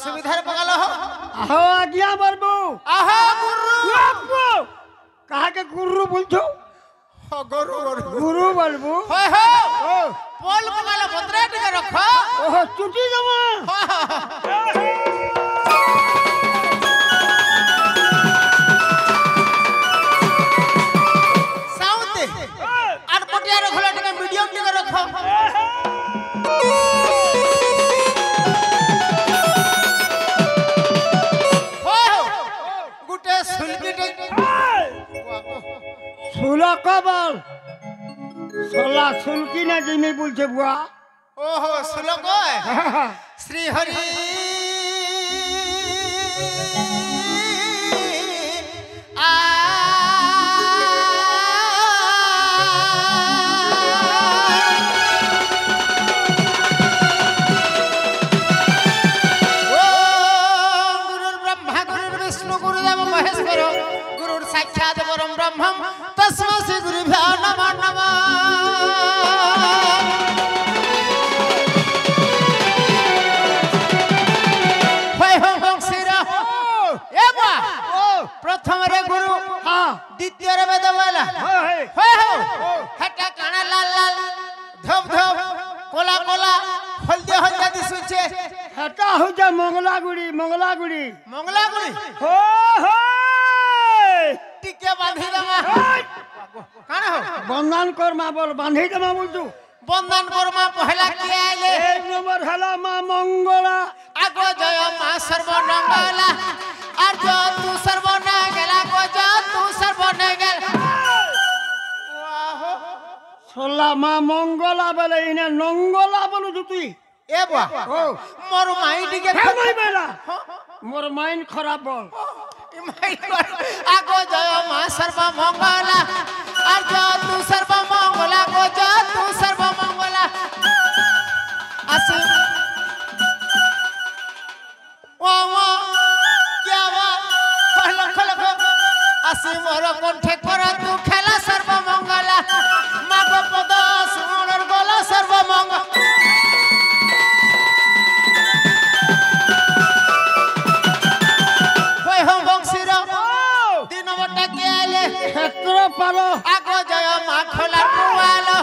असुविधार पगल हो आहो आज्ञा बरबू आहा गुरु कहा के गुरु बोलछो हो गुरु गुरु गुरु बलबू हो हो पोल पगल भद्रे टिके रखो ओहो चुटी जमा साउते आटपटिया रखला टिके मीडियम टिके रखो गुटे सुलकी सुला कबल सोला सुलकी ना जिमी बोलछे बुआ ओहो सुलक श्री हरि साक्षात परम ब्रह्मम तस्मै श्री गुरुभ्यो नमः नमः होय हो बंशीरा ए बा प्रथम रे गुरु हां द्वितीय रे वेद वाला होय हो हटा काना लाल लाल धप धप कोला कोला हल्दी हल्दी दिसुचे हटा हो जा मंगला गुड़ी हो हो टिके बांधी दमा काना हो बंधन कर्मा बोल बांधी दमा बोलतु बंधन कर्मा पहला किए आइले एक नंबर हला मां मंगला आगो जय मां सर्वमंगला और जो तू सर्वमंगला को जो तू सर्वमंगल वाह सोला मां मंगला बोले इने नंगला बोलु तुई ए बा ओ मोर माई टिके खमाई बेला मोर माइंड खराब बोल आगो जय मां सर्वमंगला और जो तू सर्वमंगला को जो तू सर्वमंगला असि वा क्या वा लख लख असि मोर कंठे कर तू खेला सर्वमंगला मागो पद सुमर गला सर्वमंगल क्षेत्र पालो आगो जय मां खोला पुवालो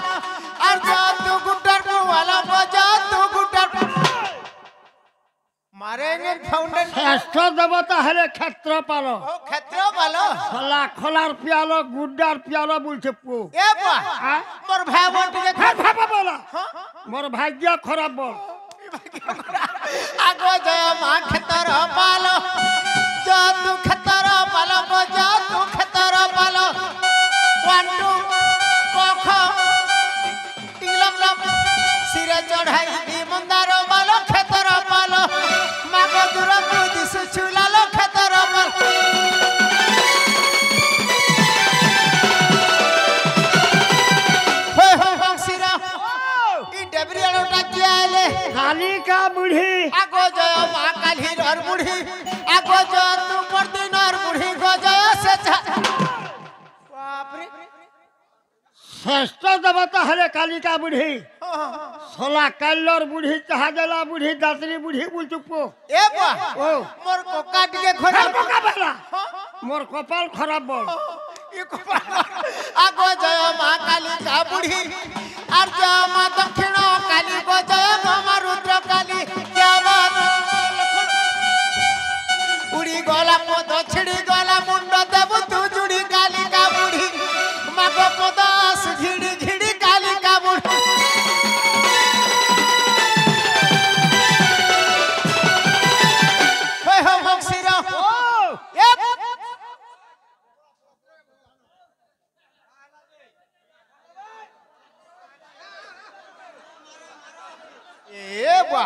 और जो तू गुटर पुवालो बजा तू गुटर मारेंगे फाउंडेन श्रेष्ठ देवता हरे क्षेत्र पालो ओ क्षेत्र पालो सोला खोलार पियालो गुड्डार पियालो बोलछे पु ए बा मोर भाई बोल टिके भाबा बोला मोर भाग्य खराब बोल आगो जय मां क्षेत्र पालो जो तू क्षेत्र पालो बजा तू क्षेत्र पालो 1 2 कोख टिलम लम सिरे चढ़ाई दी मंदार मालो क्षेत्र पालो मागो दूर को दिसु छुलालो क्षेत्र पालो होय हो बंशीरा ई डेबरियालो टाकी आले काली का बूढ़ी आगो जय मां काली और बूढ़ी आगो जो तू परदिन और बूढ़ी गो जय से बाप रे श्रेष्ठ देवता हरे काली का बूढ़ी सोला काल्लर बूढ़ी चाहा जला बूढ़ी दातरी बूढ़ी बोल चुपो ए बा ओ मोर कोका टिके खराब कोका बेला मोर कपाल खराब बोल ई आगो जय मां काली का बूढ़ी और जय मां दक्षिण काली गो जय मां रुद्र काली क्या उड़ी गला पद छिड़ी गला मुंड देबु तू जुड़ी काली का बूढ़ी मागो पदास घिड़ी घिड़ी काली का बूढ़ी होय हो बंशीरा ए बा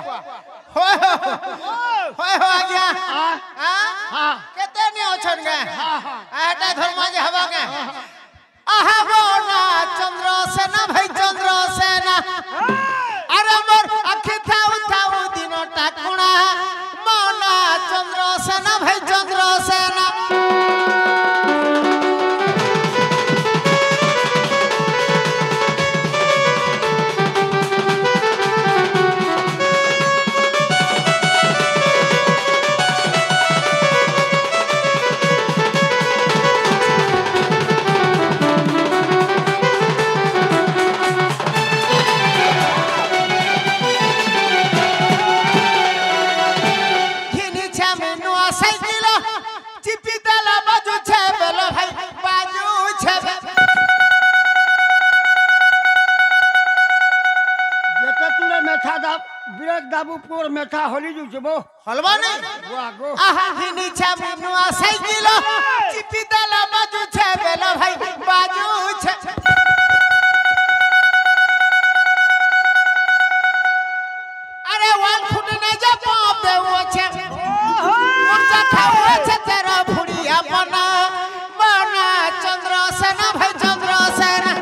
होय हो आ गया हां केते ने अछन गे आटा धर्म जे हवा गे आहा बोना चंद्र सेना भाई चंद्र सेना अरे मोर अखि थाउ दिन टाकुणा मोना चंद्र सेना भाई चंद्र सेना हलवा नहीं बुआ गो आहा हिनी छाबिनुआ साइकिल चिपी दला बाजू छे बेलो भाई बाजू छे अरे वाल फुट नहीं जा पाप दे वो छे ऊंचा खाओ छे तेरा फुड़िया बना बना चंद्रसेन भाई चंद्रसेन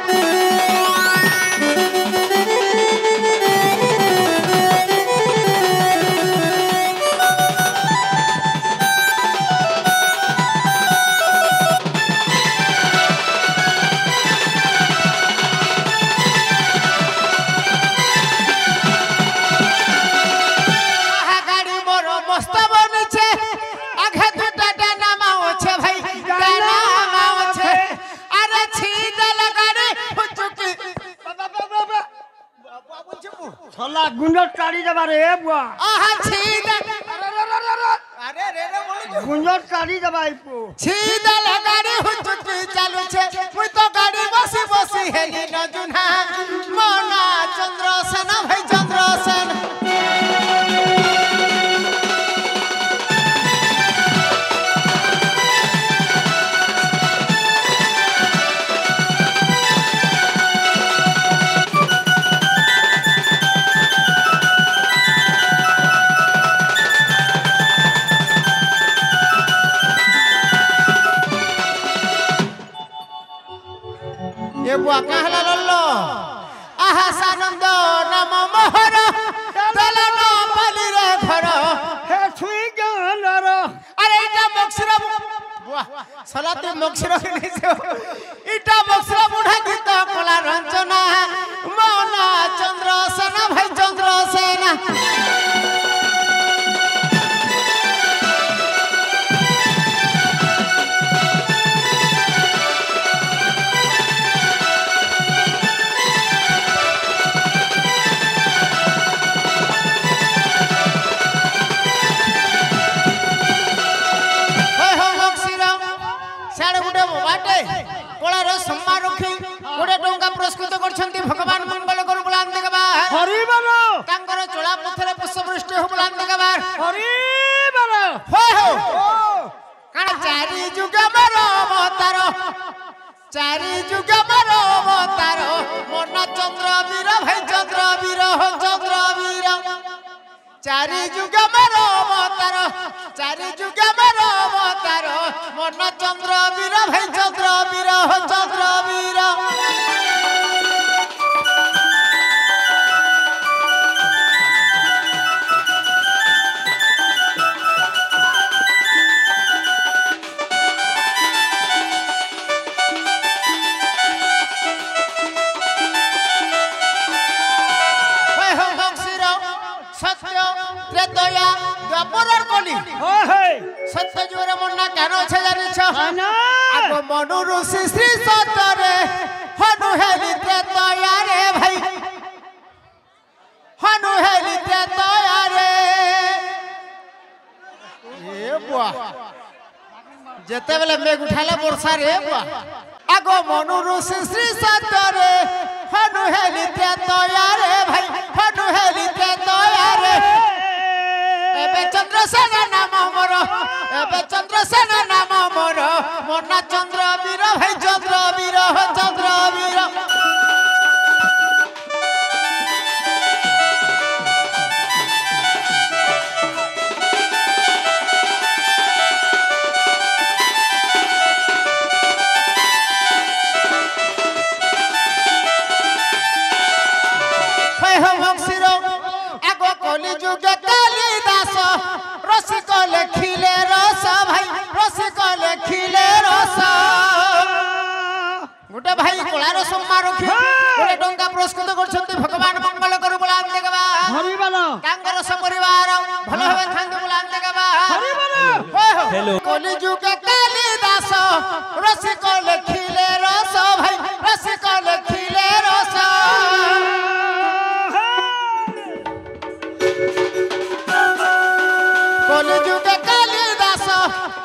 सोला गुंजट काढ़ी दबा रे बुआ आहा छीद अरे रे रे बोली गुंजट काढ़ी दबाई पो छीद लगाड़ी हुचुकी चालू छे मुई तो गाड़ी बसी बसी हेली न जुना मना चंद्रसेन भाई चंद्रसेन ये बुआ कहला लल्लो आहा सानंद नाम मोहर दलन बलि रे घर हे छुई गानर अरे इटा मक्सर बुआ सलाते मक्सर नहीं से इटा मक्सर बुढ़ा गीत कला रंजना मना चंद्रसेन भाई चंद्रसेन पुरस्कृत करछंती भगवान मंगल करू बुलान देगबा हरि बोलो तांकर चोला पथरे पुष्पवृष्टि हो बुलान देगबा हरि बोलो हो काण चारि जुग मरो अवतार चारि जुग मरो अवतार मन चंद्र वीर भाई चंद्र वीर हो चंद्र वीर चारि जुग मरो अवतार चारि जुग मरो अवतार मन चंद्र वीर भाई चंद्र वीर हो चंद्र वीर सत्य जुरे मन्ना केनो छे जानि छ आगो मनु ऋषि श्री सतरे हनु हेली त्रेतया रे भाई हनु हेली त्रेतया रे ए बुआ जेते बेले मेघ उठाले वर्षा रे बुआ आगो मनु ऋषि श्री सतरे हनु हेली त्रेतया रे भाई हनु हेली त्रेतया रे एबे चंद्रसेन नाम मोर एबे चंद्रसेन नाम मोर मना चंद्र वीर भाई चंद्र वीर हो चंद्र वीर आगो कली जुग कालिदास रसिक लेखिले रस भाई रसिक लेखिले रस गोटे भाई कला रस मारखी गोटे टंका पुरस्कृत करछंती भगवान मंगल करू बुलान देगबा हरि बोलो कांगर परिवार भलो होबे थांग बुलान देगबा हरि बोलो हेलो कली जुग कालिदास रसिक लेखिले रस भाई रसिक लेखिले रस कली जुग कालिदास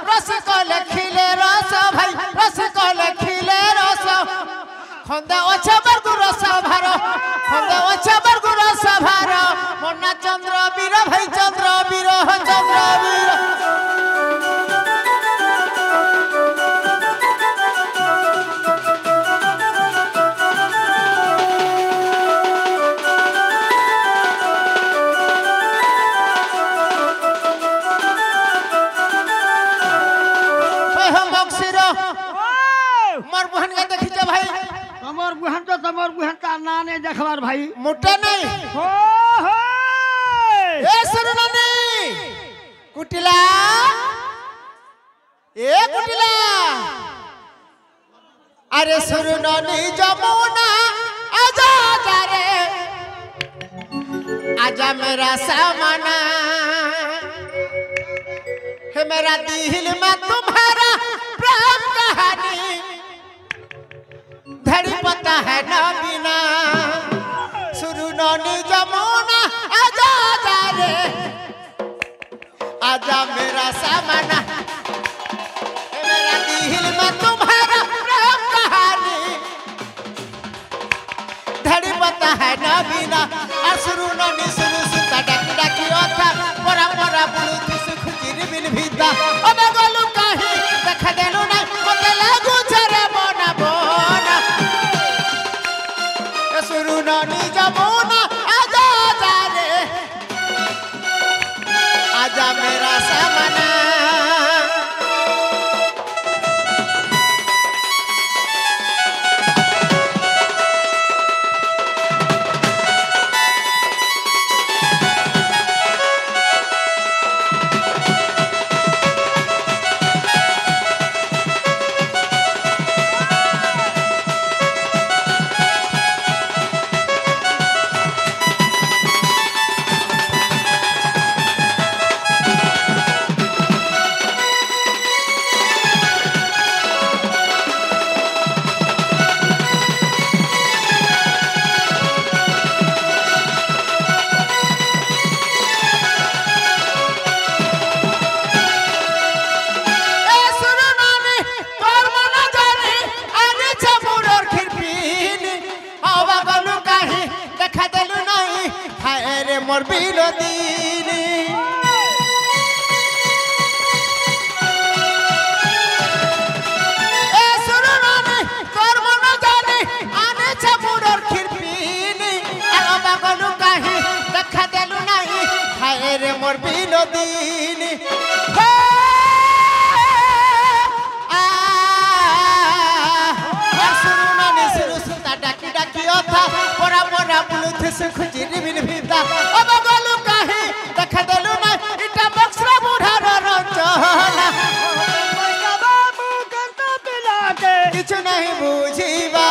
रसिक लेखिले रस भाई रसिक लेखिले रस खंदा अच्छा बरगु रस भार खंदा अच्छा बरगु रस भार बना चंद्र वीर भाई चंद्र वीर चंद्र वीर मोर बहन के देखी जा भाई तमर बुहन का ना नहीं देखबार भाई मोटा नहीं हो ए सुरनानी कुटिला ए कुटिला अरे सुरनानी जमुना आजा आजा रे आजा मेरा सामना है मेरा दिल में तुम्हारा प्रेम कहानी धड़ी पता है ना बिना सुरनानी जमुना आजा आजा रे आजा मेरा सामना है मेरा दिल में तुम्हारा प्रेम कहानी धड़ी पता है ना बिना सुरनानी सुरु सुता डाकी डाकी ओथा मोरा मोरा बुलुथि सुख चिर बिन भीता अबे गोलू काहे देख देनु ना मते लागू छरे मोना बोना सुरनानी जमुना आजा आजा रे आजा मेरा सामना मोर बिलोदीनी ए सुरनानी तोर मन जाने आने छ मुडर खिरपीनी आ बागलु काहे देखा देलु नाही हाय रे मोर बिलोदीनी हे आ सुरनानी सुरु सुता डाकी डाकी ओथा पोरा पोरा बुलुथि सुख चिर बिन भीता अब गलु काहे देख देलु ना इटा बक्सरा बुढ़ार रंचना बाबू कंता पिला के किछ नहीं बुझीबा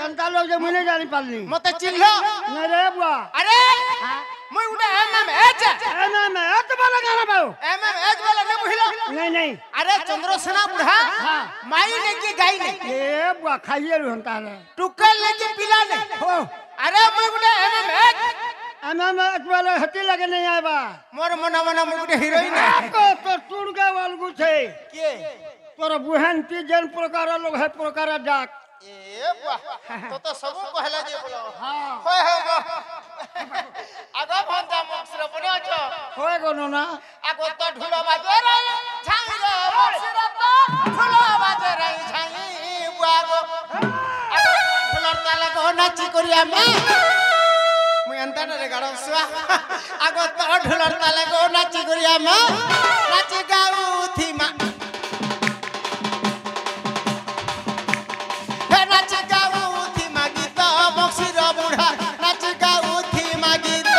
कंता लोग जे मुने जानी पालनी मते चिल्लो नहीं रे बुआ अरे मैं उडे एमएमएच वाला गाना बाऊ एमएमएच वाला ने बुझलो नहीं अरे चंद्रसेना बुढ़ा माई ने की गाई ने ए बुआ खाइए रहता है टुकल ने की पिला ने हो अरे मैं उडे एमएमएच वाला हती लगे नहीं आबा मोर मना मना मैं उडे हीरोइन को तो टुड़गा वालगु छे के तोर बुहन ती जन प्रकार लोग है प्रकार डाक ए बुआ तो सब कहला जे बोलो हां होय हो आगा भंता मुक्सर बने छ होय गनो ना आगो तो ढुलो बाजे रे छाई रे मुक्सर तो ढुलो बाजे रे छाई बुआ गो आगो गरिया मा मुई अंता रे गाड़ो सुआ आगो तो ढोलर ताले गो नाची गरिया मा नाची गाऊ थी मा हे नाची गाऊ थी मा गीत बक्सी रो बुढ़ा नाची गाऊ थी मा गीत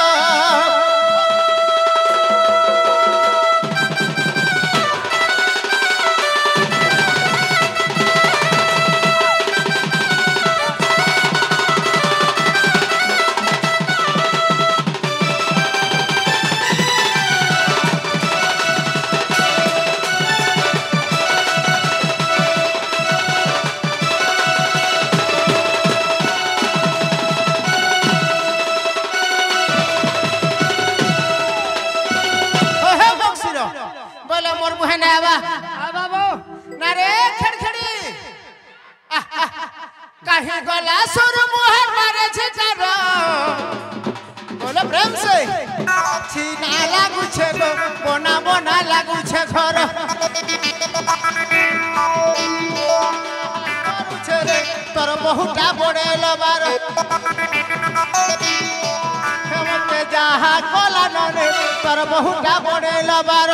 कहीं गला सुर मुहर मारे छिटारो बोलो प्रेम से छीना लागू छे गो बोना बोना लागू छे घर छे रे तोर बहुटा बड़ेलो बार हमते जहा कोला नरे तोर बहुटा बड़ेलो बार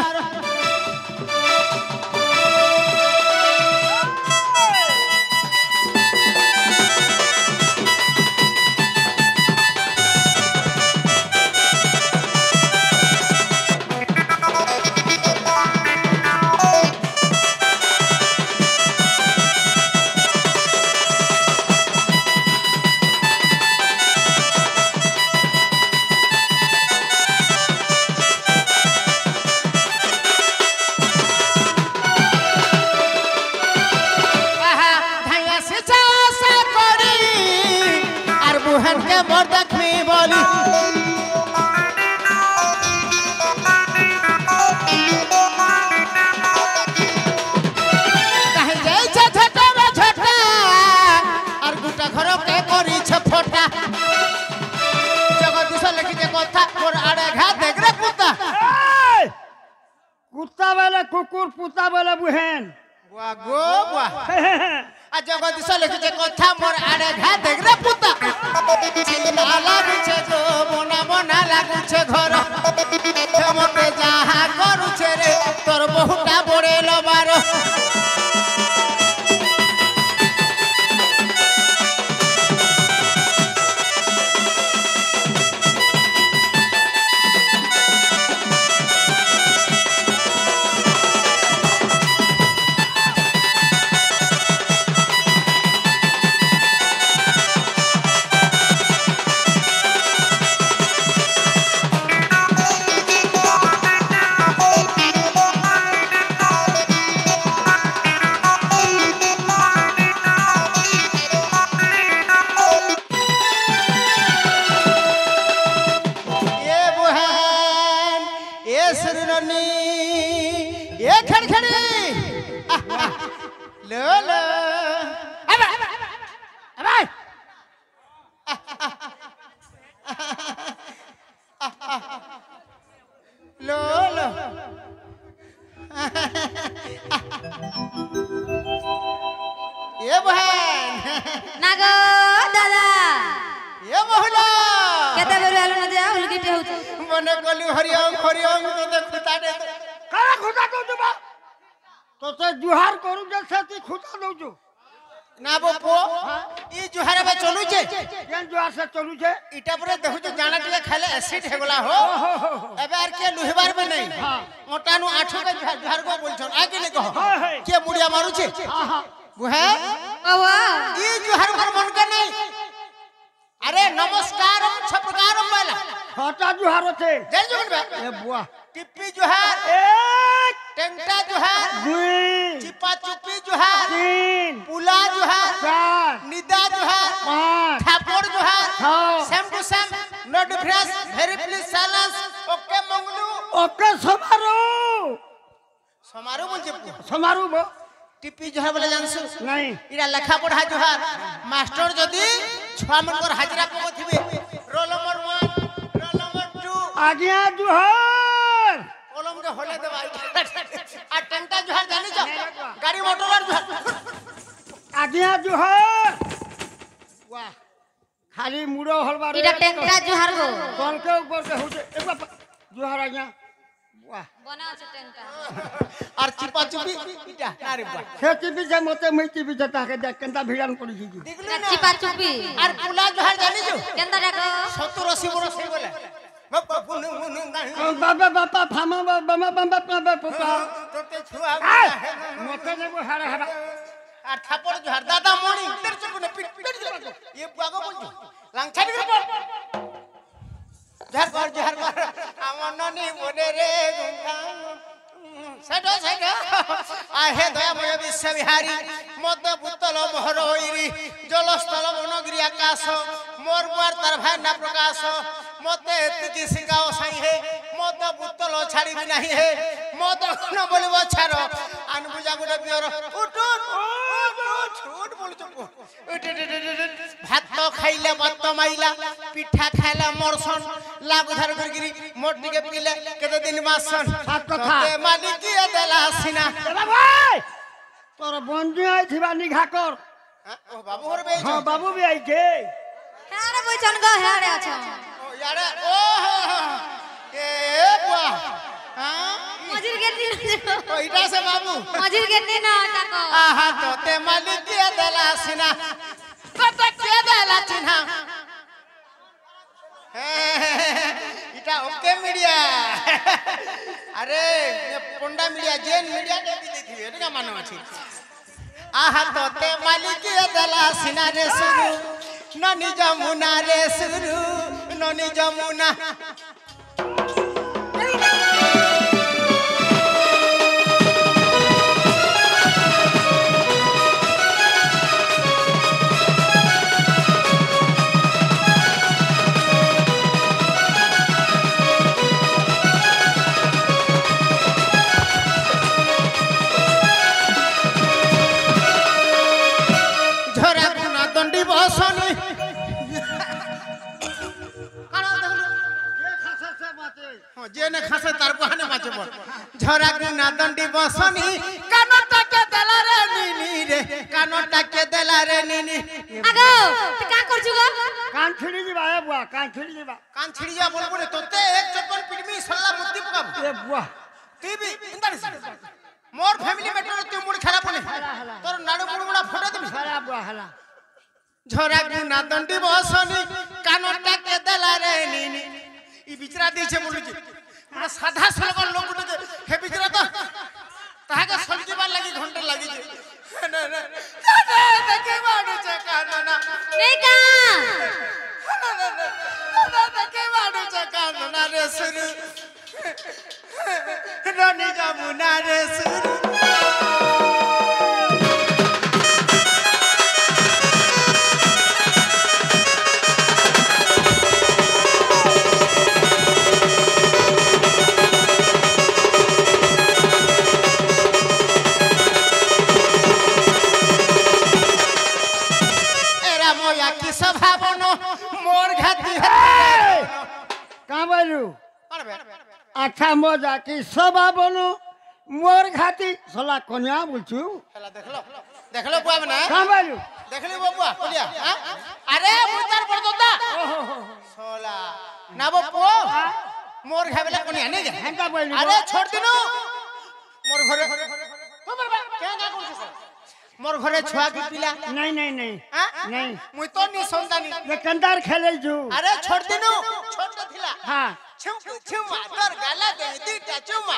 कुत्ता वाला कुकुर पुता वाला बुहेन वाह गो वाह आ जगदीश लिखिते कथा मोर आड़े घा देख रे पुता चिन्ना लागु छे गो मोना मोना लागु छे घर मते जहा करू छे रे तोर बहुटा बड़ेलो बारो ये बहन नागो दादा ये मोहला केते बेर आलो न जा उलगिटे होत मने कलु हरिओम हरिओम तो दे खुता दे काला खुदा दो बा तो ते जुहार करू जे सेती खुदा दो जो ना बपो ई जुहार बे चलू छे केन जुहार से चलू छे इटा पर देखु तो जाना टिया खाले एसिड हेगला हो एबे आर के लुहिबार में नहीं मोटानु आठो के जुहार को बोल छन आगे ने कहो के मुड़िया मारू छे हां हां बुहे ओवा ई जुहार पर मन के नहीं अरे नमस्कार छपकार वाला छोटा जुहार छे जय जुगन बे ए बुआ टिप्पी जुहार एक टेंटा जुहार दुई चिपा चुप्पी जुहार तीन पुला जुहार चार निदा जुहार पांच ठापोर जुहार छह same to same no difference very please silence okay Manglu okay समारो बोल जे समारो बो टिप्पी जुहार बोले जानसु नहीं इरा लेखा पढ़ा जुहार मास्टर जदी छुआ मनकर हाजरा पकथिबे रोल नंबर 1 रोल नंबर 2 आज्ञा जुहार कलम के होले देबा आ टेंटा जुहार जानि छ गाड़ी मोटर जुहार आज्ञा जुहार वाह खाली मुड़ो हलवा इटा टेंटा जुहार गो कल के ऊपर के होते एक बार जुहार आज्ञा वाह बना আছে टेंटा আর চিপা চুপি ইটা আরে বাহ से टीवी से मते मैं टीवी जता के देख केंता भिड़ान पड़ी जी দেখলি না চিপা চুপি আর পুলা জহার জানি যো কেন্দা ডাকো 70 80 বড় সেই বলে বাবা বুনু বুনু গাই बाबा बाबा फामा बाबा बाबा बाबा पापा তোতে ছুয়া मते ने वो हारा हारा আর থাপড় জহার দাদা মণি তের চকুনে পিট পিট এ বাগো বলছো লাংছাড়ি করে পড় জহার কর আমার ননি মনে রে গঙ্গা সেটা সেটা আহে দয়াময় বিশ্ববিহারী মদ বুতল মহরইরি জলস্থল বনগিরি আকাশ মোর মুয়ার তার ভাই না প্রকাশ মতে এতিকি শিখাও সাই হে মদ বুতল ছাড়িবি নাহি হে মদ ন বলিব ছাড় আন বুঝা গুড়ে বিয়র উঠ উঠ বলছো ভাত খাইলে ভাত মাইলা পিঠা খাইলে মরসন লাভ ধার করিগিরি মোটিকে পিলে কেতে দিন মাসন সাত কথা তে মালিকি দেলা সিনা दादा भाई तोर बंदी आई थिबा निघा कर ও বাবু হর বেই हां बाबू भी आई के হ্যাঁ বইছন গো হ্যাঁ আছো ও ইয়ারে ও এ বুয়া হ্যাঁ মজির গেনি ও ইটা সে বাবু মজির গেনি না ডাকো আহা তো তে মালিকি দেলা সিনা কত কে দেলা চিনা এটা ওকে মিডিয়া আরে পন্ডা মিডিয়া জেন মিডিয়া দেবি দেখিবে এটা কা মানে আছে আহা তোতে মালিকি দেলা সিনা রে সুরু ননি যমুনা রে সুরু ননি যমুনা বসনি জেনে খাসে তার বহানে মাছে বল ঝরা গুনা দন্ডি বসনি কানটাকে দেলা রে নিনি রে কানটাকে দেলা রে নিনি আগো তুই কা করছু গো कान छिड़ी जीवा ए बुआ कान छिड़ी जीवा কান ছিড়ি যা বলবো রে তোতে এক চক্কর পিডমি সল্লা মুক্তি পকাব ए बुआ তুই বি ইন্দারিস মোর ফ্যামিলি ম্যাটার তুই মুড় খেলা পনে তোর নাড়ু মুড়া ফটো দিবি हला बुआ हला ঝরা গুনা দন্ডি বসনি কানটাকে দেলা রে নিনি ই বিচরা দিছে বলুছি মানে সাধা সরগর লোক গুটে হে বিচরা তো তাহাকে সলজিবার লাগি ঘন্টা লাগিছে না না দেখে মারুছে কাননা নেই কা দেখে মারুছে কাননা রে সুরু রানী যমুনা রে সুরু अच्छा मजा की सभा बनो मोर घाटी सला कन्या बोलछु খেলা দেখলো দেখলো বুয়া মানে का बोलू দেখলি বাবুয়া বলিয়া আরে মুতার পড়দা সোলা না বাবু মোর খাবেলা কোনি আনে গে हेंका बोलू আরে छोड़ দিনু মোর ঘরে তোমার বা কে না করছিস মোर घरे छुआ की पिला नहीं नहीं नहीं नहीं मुई तो नी संतानी ये कंदार खेले जू अरे छोड़ दिनु छोड़ दिला हां छुम छुमा तोर गाला दे दीटा चुमा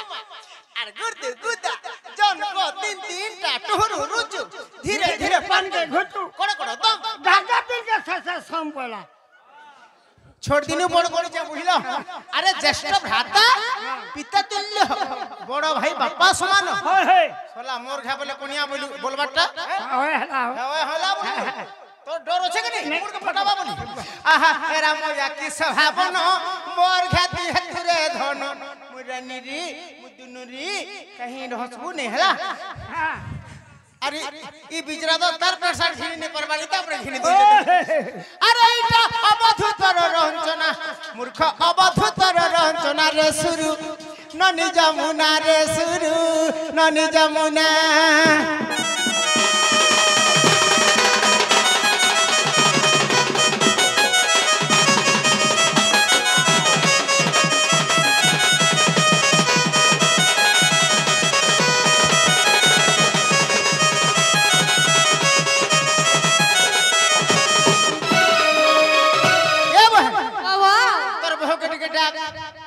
আর গুড়তে গুদা জন কো তিন তিনটা টুরু রুচু ধীরে ধীরে पान के घुटू কোড় কোড় দম दादा दिन के ससा सम बोला छोड़ दिनु बड़ बड़ जा बुझलो अरे ज्येष्ठ भ्राता पिता तुल्य बड़ भाई बापा समान होय होय सोला मोर घा बोले कोनिया बोलू बोलबाटा होय हला होय होला बोलू तो डर আছে কি নি মুড় ফটাবা বলি আহা এরা মজা কি স্বভাবন মোর ঘাতি হেতুরে ধন মুরানি রি মুদুনুরি কहीं रहसबु नहीं हला हां अरे ई बिजरा तो तार प्रसाद घिनी ने परवाली तापरे घिनी दे अरे इटा अबधुतर रंजना मूर्ख अबधुतर रंजना रे सुरु ननी जमुना रे सुरु ननी जमुना डाक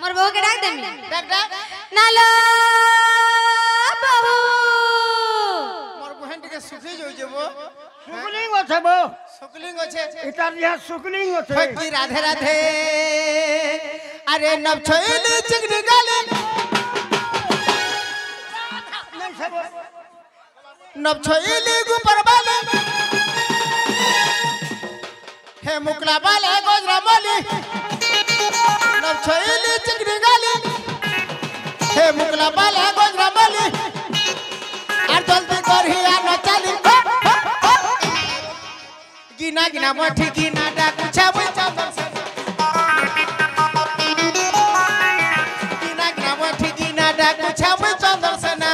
मोर बहू के डाक देमी डाक डाक नालो बहू मोर बहन के सुखी जो जेबो सुकलिंग আছে বো सुकलिंग আছে এটা দিয়া सुकलिंग আছে फकी राधे राधे अरे नब छोइली चिकनी गाली नब छोइली गुपर बाली हे मुकला बाले गोजरा माली नब छोइली चिकनी गाली हे मुकला बाले गोजरा माली और जल्दी करही आना चाली गिना गिना मोठी गिना डाकू छाबई चंदन से गिना गिना मोठी गिना डाकू छाबई चंदन से ना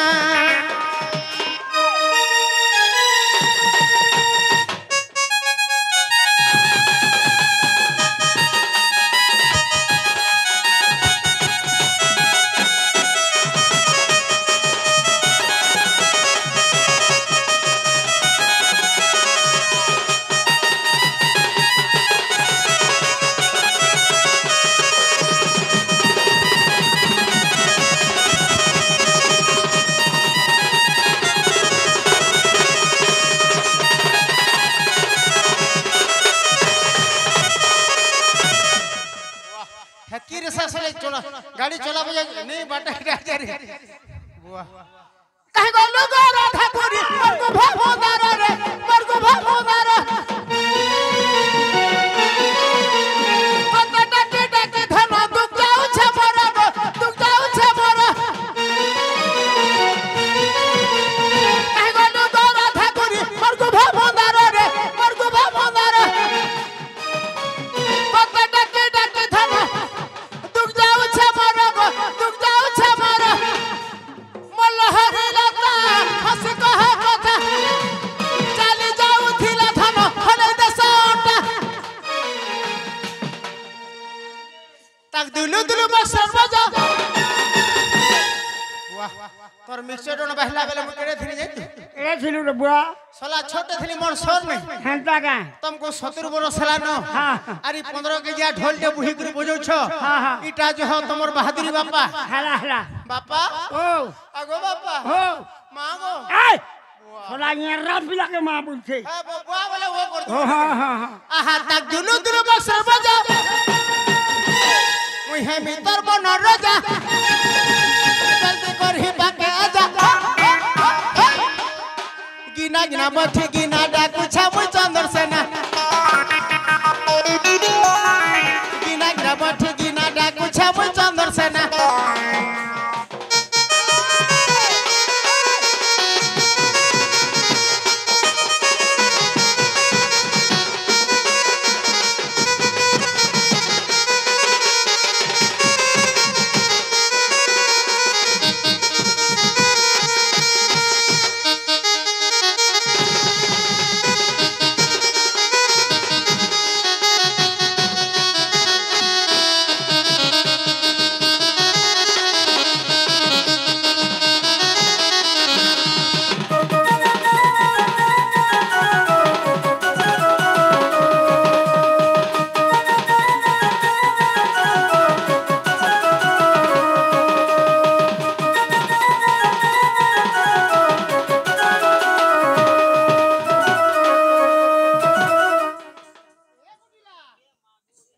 गाड़ी चला बजे नहीं बाटा जा रे बुआ कहे गो लोगो राधा पुरी मर को भागोदार रे मर को भागोदार पता डके डके धन दुख जाऊ छे मोरा दुख जाऊ छे मोरा कहे गो लोगो राधा पुरी मर को भागोदार रे मर को भागोदार पता डके डके धन दुख जाऊ छे मोरा दुख जाऊ छे मोरा मल्लहरी लता हंस कह कथा चली जाऊ थिला धन हले दसोटा तक दुलु दुलु बसर बजा वाह तोर मिक्सर डोन बहला बेले मुकेरे थिनी जाई এ ছিল রে বুয়া सला छोटे थिनी मोर सोर नहीं হেনটা কা तुमको 70 बरस हला न हां अरे 15 केजिया ढोल के बुही कर बजाउ छ हां हां इटा जो हो तमर बहादुरी बापा হালা হালা बापा ও আগো बापा ও मागो এই সোলা নিয়ে রাবিলাকে মা বলছে हां बुआ वाला वो कर ও হ্যাঁ হ্যাঁ হ্যাঁ आहा तक दुलु दुलु बसर बजा ओइ है मितर बन रजा जल्दी करही बाके आजा गिना गिना मठी गिना डाकू छाबई चंदन सेना गिना गिना मठी गिना डाकू छाबई चंदन सेना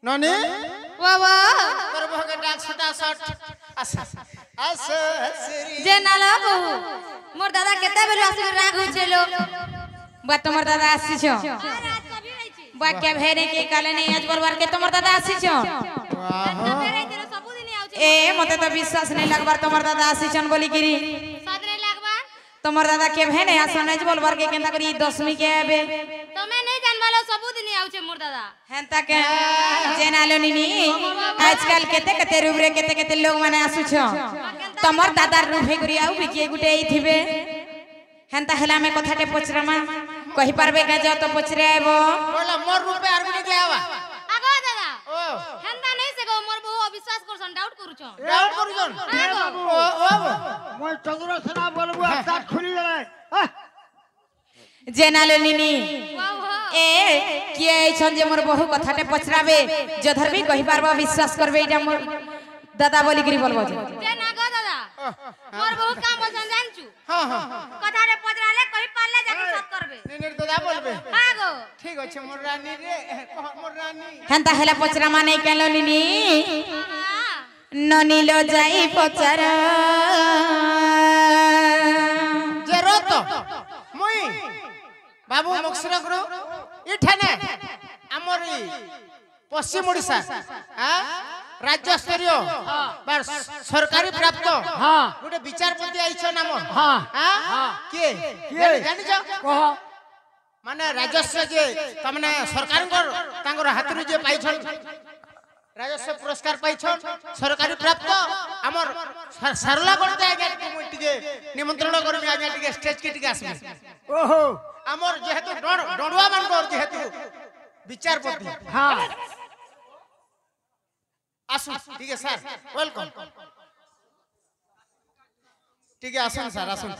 ननी वाह वाह तोर भगे डाक सटा सट श्री जे नालो बहू मोर दादा केते बेर आसी राग होचेलो बा तमर दादा आसी छ बा के भेरे के काले नहीं आज बरबार के तमर दादा आसी छ ए मते तो विश्वास नहीं लगबार तमर दादा आसी छन बोली गिरी साद नहीं लगबा तमर दादा के भेने आसन नहीं बोलबार के केंदा करी 10वीं के आबे तमे नहीं जानवालो सबुदिन आउछे मोर दादा हेंता के जेनालो निनी आजकल केते केते रूबरे केते केते लोग माने आसु छ तमर दादा रूफे गुरी आउ बिके गुटे आई थिबे हेंता हला में कथाटे पचरामा कहि पारबे का जाओ तो पचरे आबो बोला मोर रूपे आर गुनी के आवा आगो दादा ओ हेंता नहीं से गो मोर बहु अविश्वास करछन डाउट करूछन डाउट करूछन ओ মই চন্দ্রসেনা বলবো হাত খুলি যায় जेनालो निनी ए किए छन जे मोर बहु कथाटे पचराबे जधर भी कहि पारबो विश्वास करबे इटा मोर दादा बोली गिरी बोलबो जे ना गो दादा मोर बहुत काम बसन जानछु हां हां कथारे पचराले कहि पारले जाके सब करबे निनिर दादा बोलबे हां गो ठीक अछि मोर रानी रे मोर रानी हेंता हेला पचरा माने केलो निनी ननीलो जाई पचर जरो तो मुई बाबू मक्सर गुरु इठाने हमर पश्चिम ओडिशा राज्य स्तरीय सरकारी प्राप्त गोटे विचारपति आइछ नाम के जानि छ कह माने राजस्व जे तमने सरकार तांगर हातरु जे पाइछन राजस्व पुरस्कार पाइछन सरकारी प्राप्त हमर सरला करते आगे टिके निमंत्रण करबे आगे टिके स्टेज के टिके आसबे ओहो हमर जेहेतु डडुआ मानकर जेहेतु विचारपति हां आसु ठीक है सर वेलकम ठीक है आसन सर आसन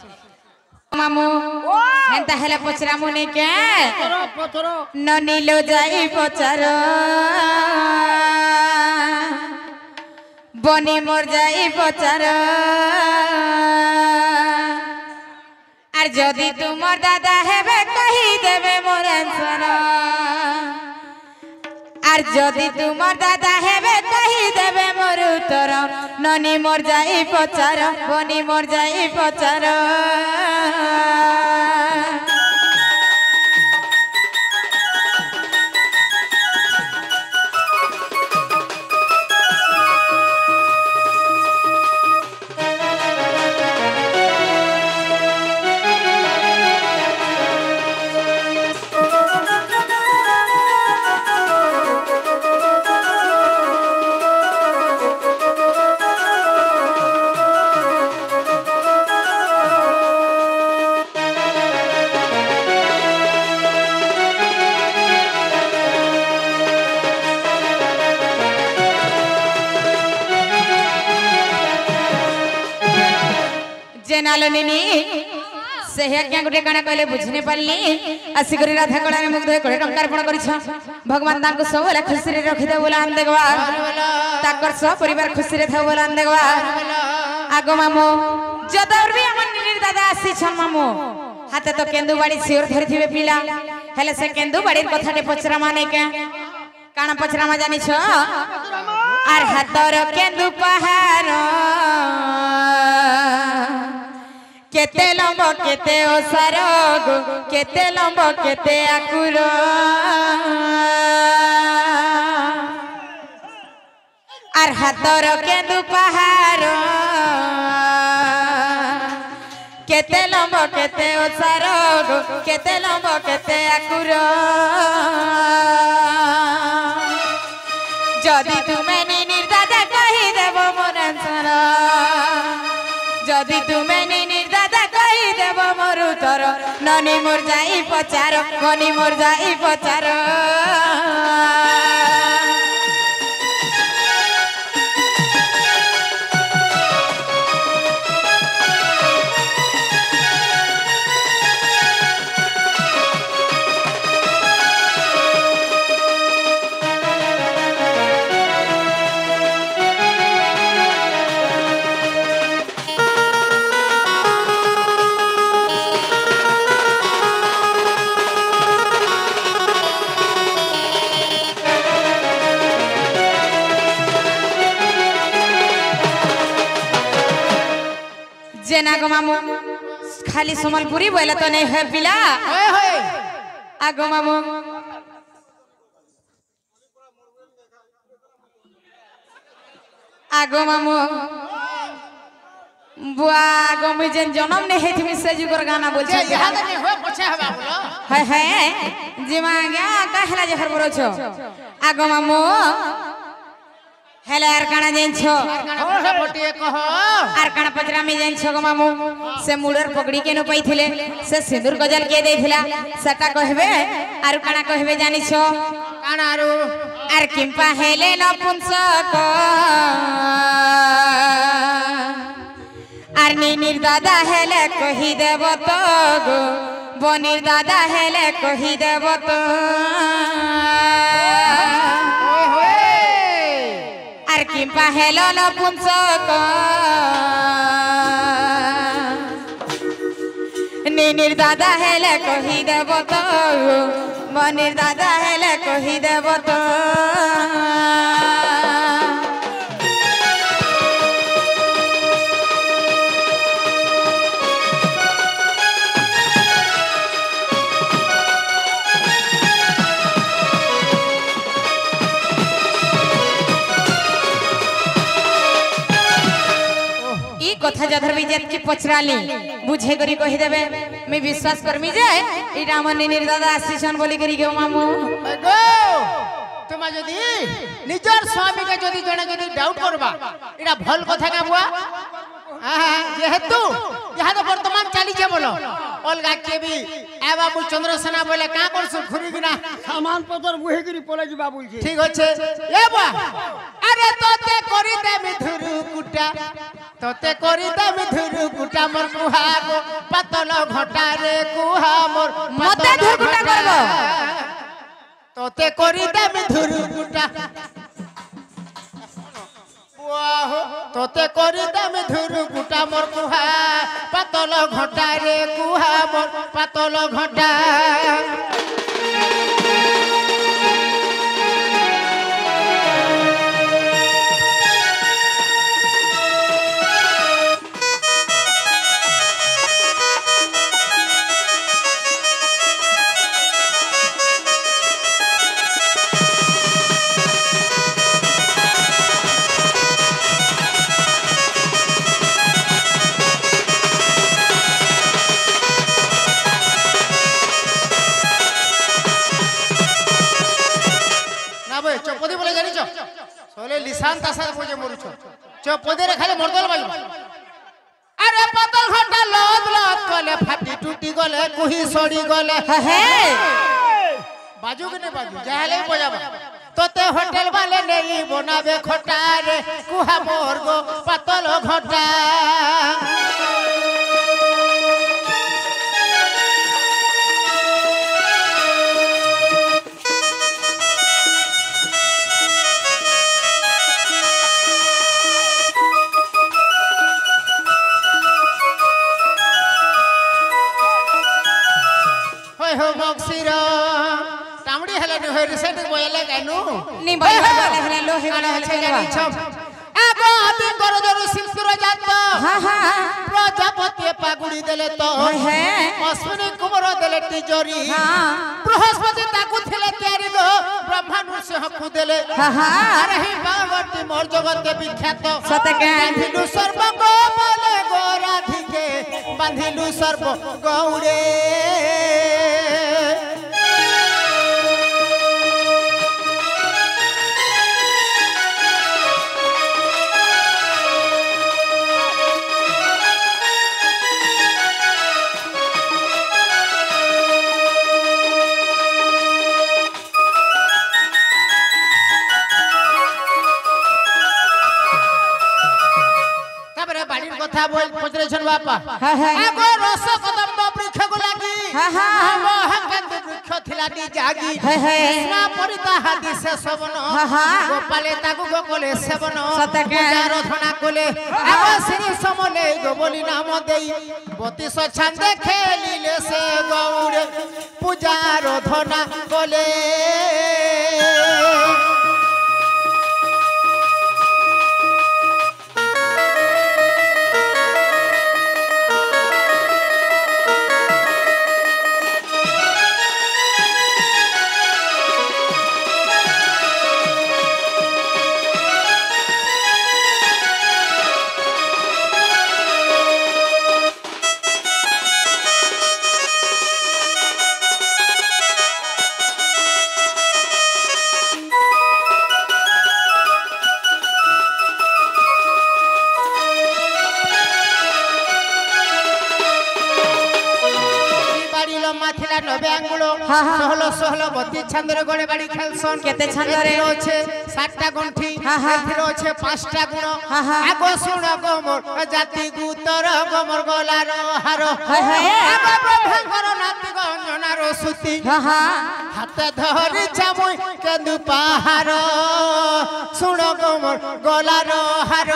मामू हेंता हेला पचरा मुने के पथरो ननीलो जाई पचर बनी मोर जाई पचर আর যদি তোমার দাদা হেবে কহি দেবে মোর আনসার আর যদি তোমার দাদা হেবে কহি দেবে মোর উত্তর ননি মোর যাই পচার বনি মোর যাই পচার जेनालो निनी से आज्ञा गुटे काना कहले बुझने पारली आसी करी राधा कला में मुग्ध कोड़े टंकार पण करिछ भगवान तांको सब वाला खुशी रे रखि दे बोला हम देखवा ताकर सब परिवार खुशी रे था बोला हम देखवा आगो मामो जदर भी हमन निर दादा आसी छन मामो हाते तो केंदु बाड़ी सिर धरि थिबे पिला हेले से केंदु बाड़ी कथाटे पचरा माने के काना पचरा मा जानि छ आर हातर केंदु पहाड़ केते लंबो केते ओसार केते लंबो केते आकुर आर हातर केंदु पहाड़ केते लंबो केते ओसार केते लंबो केते आकुर जदि तुमे निनिर दादा कहि देबो मोर आंसर जदि तुमे निनिर दादा कहि देबो मोर उत्तर ननी मोर जाई पचार बनी मोर जाई पचार जेना गो मामू खाली समलपुरी बोला तो नहीं है पिला आगो मामू आगो मामू बुआ आगो मुझे जेन जन्म नहीं है थी से जुगर गाना बोल छे याद नहीं हो पछे हवा बोलो है जिमा गया कहला जे हर बरो छो आगो मामू हेले अरकाना जेन छो बटिए कहो अरकाना पचरा में जेन छो गो मामू से मुडर पकड़ी के न पाइथिले से सिंदूर गजल के देथिला सटा कहबे अरकाना कहबे जानि छो काना आरो आर किंपा हेले न पुंसक आर निनिर दादा हेले कहि देबो तो गो বনির দাদা হেলে কহি দেব তো আর কিম্পা হেলো নপুংসক নিনির দাদা হেলে কহি দেব তো বনির দাদা হেলে কহি দেব তো কথা যাধর বিজেত কি পচরালি বুঝে করি কহি দেবে আমি বিশ্বাস করমি যে এটা আমার নিনির দাদা আসিছন বলি করি গো মামু গো তোমা যদি নিজর স্বামীকে যদি জনে যদি ডাউট করবা এটা ভল কথা কা বুয়া যেহেতু ইহা তো বর্তমান চালিছে বলো অলগা কেবি এ বাবু চন্দ্রসেনা বলে কা করছু ঘুরি কিনা সামান পতর বুহে করি পলে যাবা বলছি ঠিক আছে এ বুয়া আরে তোতে করি দে মিধুরু কুটা তোতে করি দে মিধুরু কুটা মোর কুহা গো পাতল ঘটা রে কুহা মোর মতে ধুরকুটা করব তোতে করি দে মিধুরু কুটা তোতে করি দামে ধুরু গুটা মোর কুহা পাতল ঘটা রে কুহা মোর পাতল ঘটা চপদি বলে জানিছ সলে লিসান তাসার বুঝে মরুছ চপদি রে খালি মর্দল বাজু আরে পাতল ঘটা লদ লদ কলে ফাটি টুটি গলে কুহি সড়ি গলে হে বাজু কি নে বাজু যাহলে বজাবা তোতে হোটেল वाले নেই বনাবে খটা রে কুহা মোর গো পাতল ঘটা টামড়ি হেলে নি হই রিসেন্ট বয়লে গাইনু নি বয়লে হেলে লোহে গলে হেলে আগো আদি কর জরু সিংসুর জাত হ্যাঁ হ্যাঁ প্রজাপতি পাগুড়ি দেলে তো হ্যাঁ অশ্বিনী কুমার দেলে তিজরি হ্যাঁ বৃহস্পতি তাকু থিলে তিয়ারি গো ব্রহ্মাণ্ডু সিংহ দেলে হ্যাঁ আরে হি পার্বতী মোর জগতে বিখ্যাত সতকে বাঁধিলু সর্ব গো বলে গো রাধিকে বাঁধিলু সর্ব গৌড়ে কথা বল পচরেছন বাপা হ্যাঁ হ্যাঁ আগো রস কদম্ব বৃক্ষ গো লাগি হ্যাঁ হ্যাঁ মহাকান্ত বৃক্ষ থিলা দি জাগি হ্যাঁ হ্যাঁ কৃষ্ণ পরিতা হাতি সে সবন হ্যাঁ হ্যাঁ গোপালে তাকু গোকলে সেবন সতকে রধনা কোলে আগো শ্রী সমলে গো বলি নাম দেই 32 ছান্দে খেলিলে সে গৌড়ে পূজা রধনা কোলে মাথিলা নবে আঙ্গুলো हाँ, हाँ। ষোলো ষোলো 32 ছান্দরে গড়ে বাড়ি খেলছন কেতে ছান্দরে? এথিরে আছে 7টা গণ্ঠি হ্যাঁ, হ্যাঁ। এথিরে আছে 5টা গুণ হ্যাঁ, হ্যাঁ। আগো শুণ গোমর জাতি গুতর গোমর গলার হার হ্যাঁ, হ্যাঁ। আগো ব্রহ্মাঙ্গর নাতি গঞ্জনার সুতি হ্যাঁ হ্যাঁ হাতে ধরি চামুই কেন্দু পাহাড় শুণ গোমর গলার হার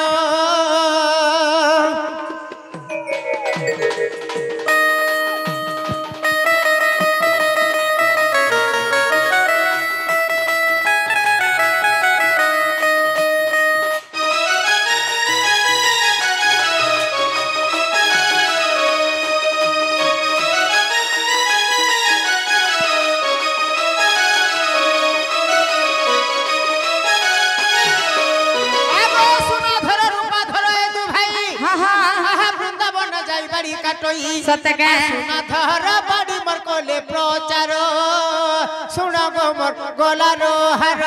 সত্যকে ধর বাড়ি মর কলে প্রচার শুণ গোমর গলার হার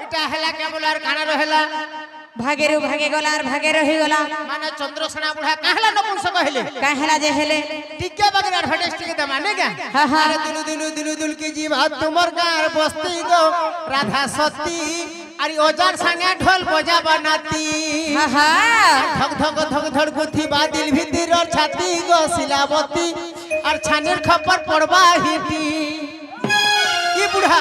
এটা হেলা কেবল আর কানা রহেলা ভাগেরু ভাগে গলা আর ভাগে রহি গলা মানে চন্দ্রসেনা বুড়া কাহলা নপুংসক হেলে কাহেলা যে হেলে টিকে বাগের অ্যাডভার্টাইজ টিকে দে মানে গা হ্যাঁ, হ্যাঁ। আরে দুলু দুলু দুলু দুল কি জীব হাত তোমার গার বস্তি গো রাধা সতী আরে ওজার সঙ্গে ঢোল বজা বানাতি হ্যাঁ হ্যাঁ ধক ধক ধক ধক গুথি বাদিল ভিতর ছাতি গো শিলাবতী আর ছানির খপর পড়বা হিটি কি বুড়া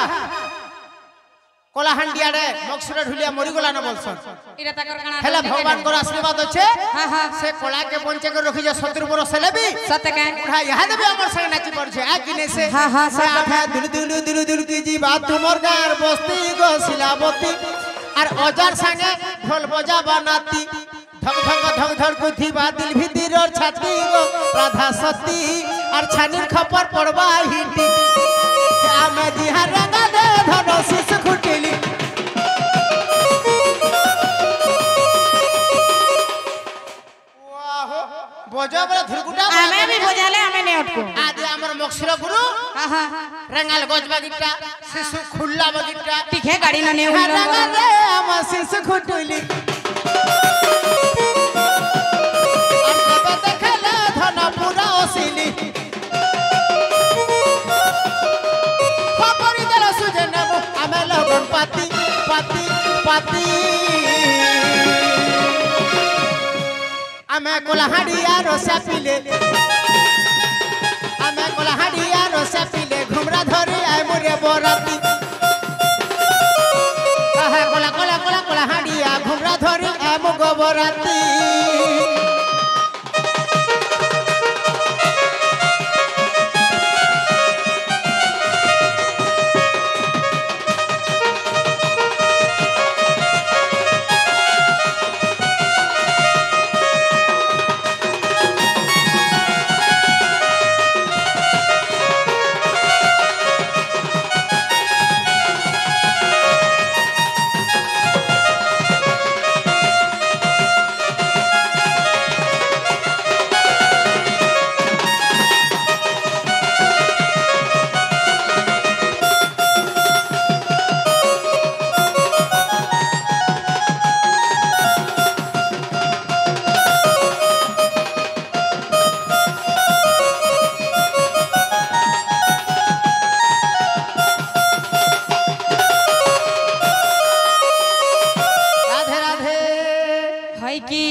কলাহান্ডিয়ারে মকসুরে ঢুলিয়া মরি গলা না বলছন এটা তাকর কানা হেলা ভগবানଙ୍କର আশীর্বাদ আছে হ্যাঁ হ্যাঁ সে কলাকে বঞ্চে করে রখি যে 70 বরষ হেলে বি সত্যকে বুড়া ইহাদে বি আমার সঙ্গে নাচি পড়ছে আ কিনে সে হ্যাঁ, হ্যাঁ, সে সত আঠা দুলু দুলু দুলু দুলু কি জীবা তোমার গার বস্তি গো শিলাবতী আর অজার সঙ্গে ঢোল বজা বানাতি ধক ধক ধক ধক গুথি বাদিল ভিতর ছাতি গো রাধা সতী আর ছানির খপর পড়বা হিটি আমি দিহা রঙা দে ধন শিশু খুটিলি বজা বলে ধুরকুটা আমি भी বজালে আমি নে অটকু আদি আমার মকসুর গুরু হ্যাঁ হ্যাঁ রেঙ্গাল গজ বাগিটা শিশু খুল্লা বাগিটা টিকে গাড়ি ন নে উইলো রঙা দে আমার শিশু খুটিলি আর কবে দেখালে ধন পুরা অসিলি খবরি দেল সুজে নেব আমি লগন পাতি পাতি পাতি আমি কোলাহাড়িয়া রসা পিলে আমি কোলাহাড়িয়া রসা পিলে ঘুমরা ধরি আই মুরে বরাতি আহা কোলা কোলা কোলা কোলাহাড়িয়া ঘুমরা ধরি আই মু গোবরাতি হয় কি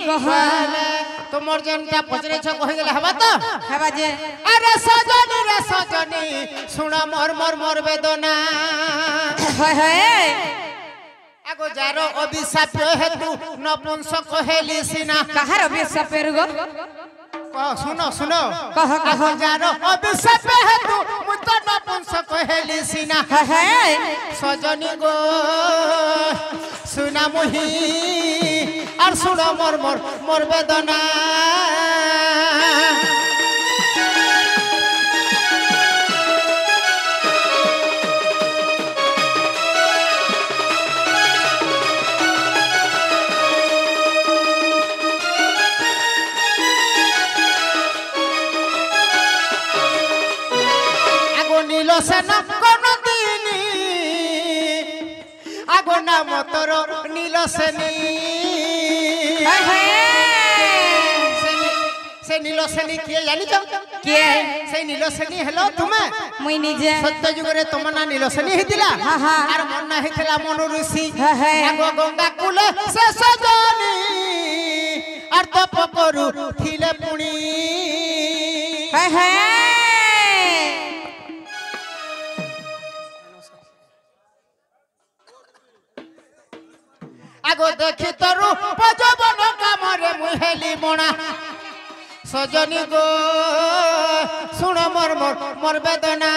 কহলে তোমার যেনটা পচরেছ কহি গেলে হবা তো হেবা যে আরে সজনী শুনা মোর মোর মোর বেদনা হয় হয় আগো যার অভিশাপ হেতু নপুংসক হেলি সিনা কাহার বিশ্বাস পেরগো শুনো শুনো কহ কহ আগো যার অভিশাপ হেতু মুত নপুংসক হেলি সিনা হ্যাঁ হ্যাঁ সজনী গো শুনা মুহি আর শুনো মোর মোর মোর বেদনা কোনদিনই আগো নাম তোর নীলসেনী সে নীলসেনী কে জানিছ কে সেই নীলসেনী হেলো তুমি মুই নিজে সত্য যুগরে তোমার না নীলসেনী হইতিলা আর মন না হইতিলা মনু ঋষি আগো গঙ্গা কূলে সে সজনী আর তপ করু থিলে পুনি আগো দেখি তরু পজবন কামরে মুহেলি মনা সজনী গো শুণ মোর বেদনা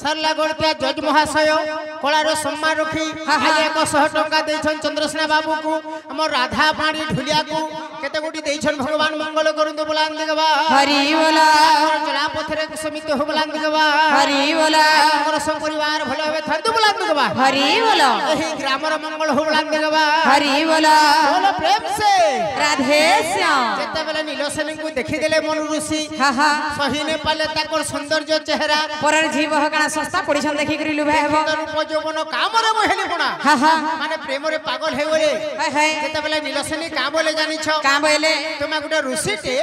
सरला गोड़िया जज महाशय कलार सम्मान रखी 100 टंका देछन चंद्रसेना बाबू को हमर राधा पानी ढुलिया को केते गोटी देछन भगवान मंगल करंदो बोलान देगबा हरि बोला चला पथरे समित हो बोलान देगबा हरि बोला हमर सब परिवार भलो होबे थंदु बोलान देगबा हरि बोला एही ग्रामर मंगल हो बोलान देगबा हरि बोला बोलो प्रेम से राधे श्याम जेते बेले नीलसेनी को देखि देले मन ऋषि सही ने पाले ताकर सौंदर्य चेहरा परर जीव हकना सस्ता पडिछन देखि करी लुभा हेबो रूप यौवन कामरे मोहेली कोना माने प्रेम रे पागल हे गले जेते बेले नीलसेनी का बोले जानिछ का बोले तुमे गुटे ऋषि टे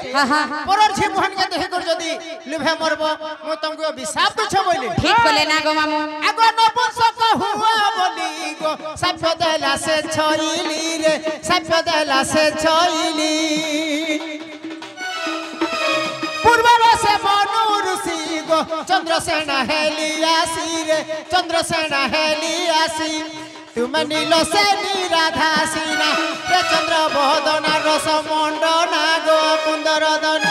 परर जीव मोहन के देखि कर जदी लुभा मरबो मो तुमको अभिशाप छ बोले ठीक बोले ना गो मामू आगो नपुंसक हुआ बोली गो सप देला से छइली रे सप देला से छइली पूर्वर से मनु ऋषि गो चंद्रसेना हेलियासी रे चंद्रसेना हेलियासी तुम नीलसेनी राधा सीना रे चंद्र बदना रस मंडना गो कुंदरदन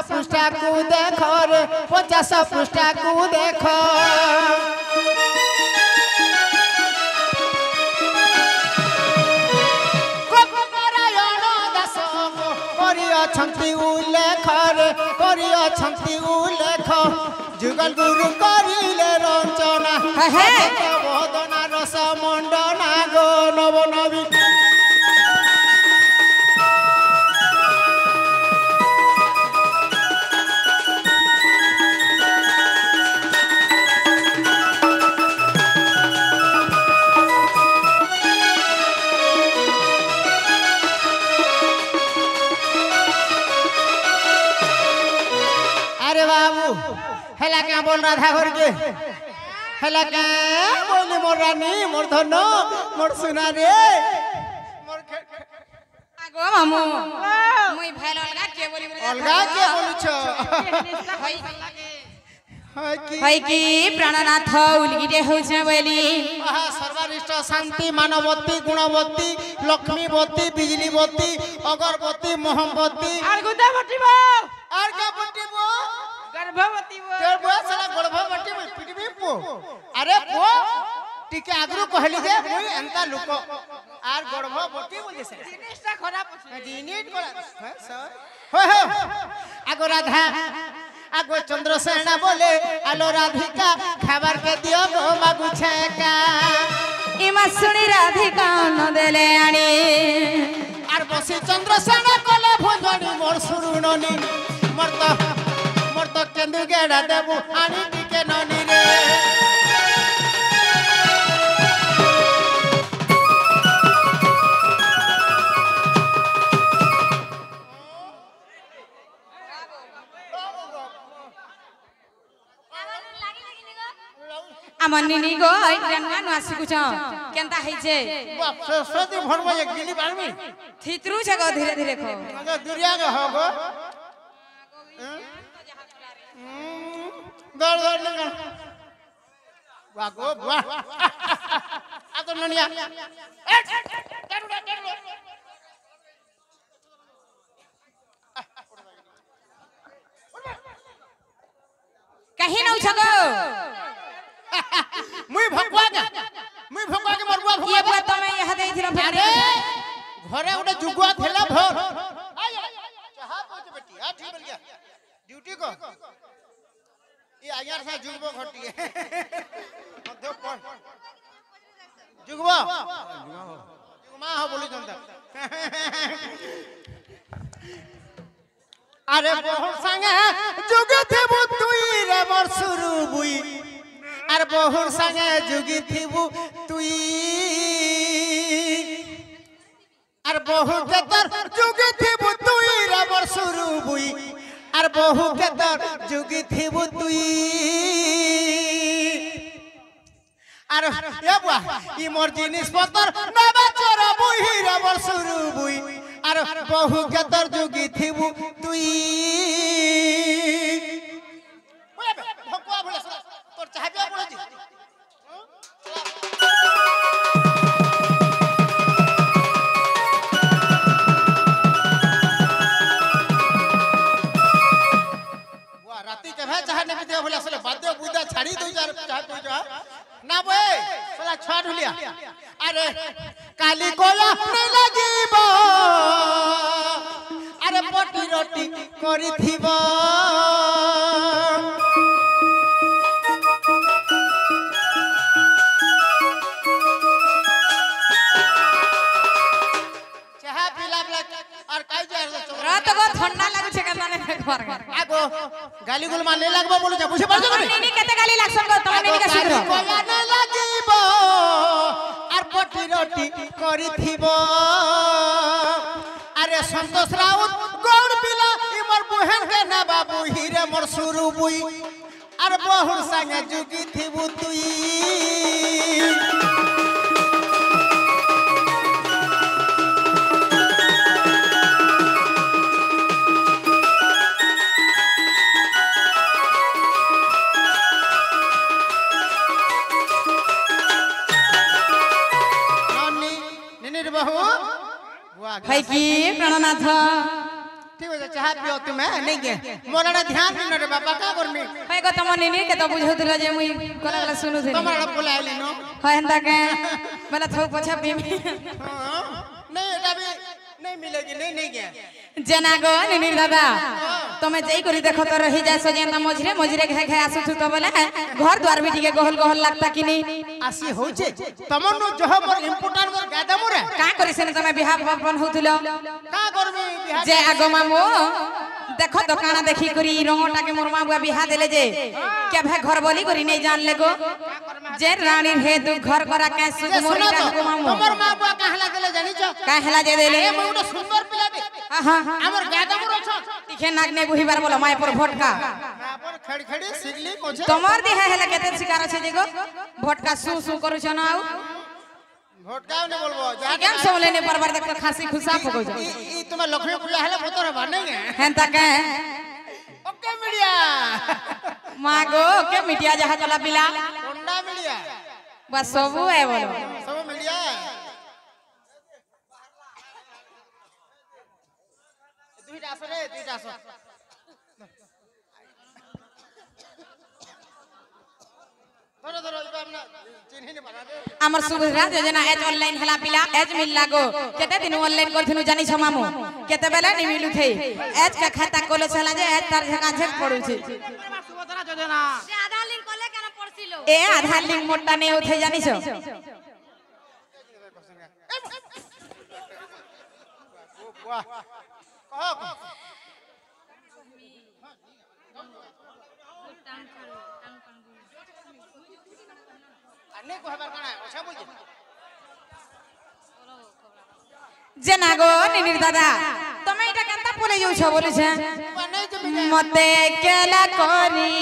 पृष्ठा को देखो रे 50 पृष्ठा को देखो उल्लेख रे उल्लेख जुगल गुरु करिले रंचना बदना रस मंडना गो नव नवी हेला क्या बोल राधा घर के हेला क्या बोली मोर रानी मोर धन मोर सुना रे आगो मामू मुई भाई अलगा के बोली बोलुछ हाय की प्राणनाथ उलगिटे होछे बोली सर्वरिष्ठ शांति मानवती गुणवती लक्ष्मीवती बिजलीवती अगरबती मोहम्बती आर गुदा बटिबो आर का बटिबो गर्भवती वो तेर बुआ साला गर्भवती पिटबी पो अरे पो टिके आगरु कहली जे मुई एंता लुक आर गर्भवती बोले से जिनिसटा खराब अछि जिनिट कोला हो आगो राधा आगो चंद्रसेना बोले आलो राधिका खाबार के दियो गो मागु छेका इमा सुनी राधिका न देले आनी आर बसी चंद्रसेना कोले भोजनी मोर सुरुननी मोर तो केंदु गेडा देबु आनी टिके ननी रे আমার নিনি গো এইটা নুয়া নুয়া শিখুছ কেনতা হইছে বাপ সরস্বতী ভরব এক গিলি পারমি থিতরু ছে গো ধীরে ধীরে খো মগে দুরিয়া গে হগো দর দর না বাহ গো বাহ আ তো ননিয়া कहीं ना उछगो मुई भगवा के मरबुआ ये भगवा बात मैं यह दे थिरा अरे घरे उडे जुगुआ थेला भर चाहा पहुंच बेटी हां ठीक बोल गया ड्यूटी को ये आयार से जुगबो घटी है मध्य पर जुगबो जुगमा हो बोली जनता अरे बहुत संगे जुगे थेबु तुई रे मोर सुरु बुई अरे बहुत संगे जुगी थेबु तुई अरे बहु के तर जुगी थेबु तुई रे मोर सुरु बुई अरे बहु के तर जुगी थेबु तुई अरे ये बुआ ई मोर जिनिस पतर नबा चोरा बुई रे मोर सुरु बुई अरे बहु के तर जुगी थेबु तुई भगवा भले तोर चाहे पिया पड़े जी वाह राती के भे चाहे नहीं पिया भले असले बादे बुदा छाड़ी दो चाहे तू जा ना बे साला छा ढुलिया अरे काली कोला नहीं लगीबो अरे पटी रोटी करी थीबो चाहा पीला और काई जा रात को ठंडा लागु छे केनता ने घर आगो गाली गुल मान ले लागबो बोलु जा बुझे पड़जो तुम्हारे निनी केते गाली लागसन गो तुम्हारे निनी का सुधरो कोला न लगीबो और पटी रोटी करी थीबो अरे संतोष राउत गौड़ पिला इमर बहन के ना बाबू हीरे मोर सुरु बुई अरे बहुर संगे जुगी थीबु तुई है की प्रणनाथ ठीक है चाह पियो तुम्हें नहीं के मोरा ना ध्यान दिन रे बाबा का करमी है गो तम निनी के तो बुझौतला जे मुई कोला सुनु थे तुम्हारा बोलाइली नो है हंदा के मला थौ पछा पीमी नहीं एटा भी नहीं मिलेगी नहीं के जना गो निनी दादा तमे जई करी देखो तो रही जाय सजेंता मझरे मझरे घे घे आसु तू तो बोले घर द्वार भी टिके गहल गहल लागता कि नहीं आसी होचे तमनु जह मोर इम्पोर्टेंट मोर गादा मोरे का करी सेने तमे बिहार भवन होतलो का करमी बिहार जे आगो मामो देखो तो काना देखी करी रंगटा के मोर मां बुआ बिहा देले जे के भे घर बोली करी नहीं जान ले गो जे रानी हे दु घर करा के सुध मोरी का गो मामो तमर मां बुआ कहला देले जानी छ काहेला जे देले ए मोटा सुंदर पिला दे हां हमर गादा मोर छ तिखे नाग ने बुहिबार बोला माय पर भोटका पर खड़ी खड़ी सिगली कोछे तमर दिहा हेला केते शिकार छै देखो भोटका सु सु करू छ ना भोटकाव ने बोलबो जा केम सोले ने परबर देख तो खासी खुसा पको छ ई तुम लक्ष्मी पूजा हले भोतर बनेगे हेंता के ओके मीडिया मागो के मिटिया जहा चला पिला कोंडा मीडिया बस सबु है बोलो सब मीडिया दुईटा आसो रे दुईटा आसो धरो धरो इबा हमना चिन्हि ने बना दे हमर सुविधा योजना एज ऑनलाइन हला पिला एज मिल लागो केते दिन ऑनलाइन करथिनु जानि छ मामू केते बेला नि मिलु थे एज का खाता कोले चला जे एज तार झका झक पडु छी सुभद्रा योजना से आधार लिंक कोले केना पड़सिलो ए आधार लिंक मोटा ने उठे जानि छ वाह कह अन्ने को हबर काना ओछा बोल जे जना गो निनिर दादा तमे इटा केनता बोले जाउ छ बोले छ नहीं तो मीडिया मते केला करी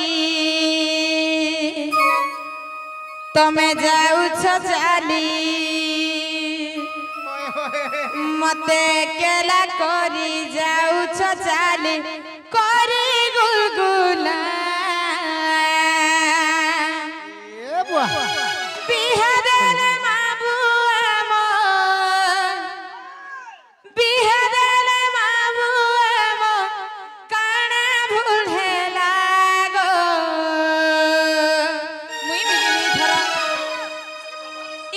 तमे जाउछ चाली मते केला करी जाउछ चाली करी गुलगुला ए बुआ बिहारेले माबुआ मो बिहारेले माबुआ मो काना भुलेला गो मुई बिजली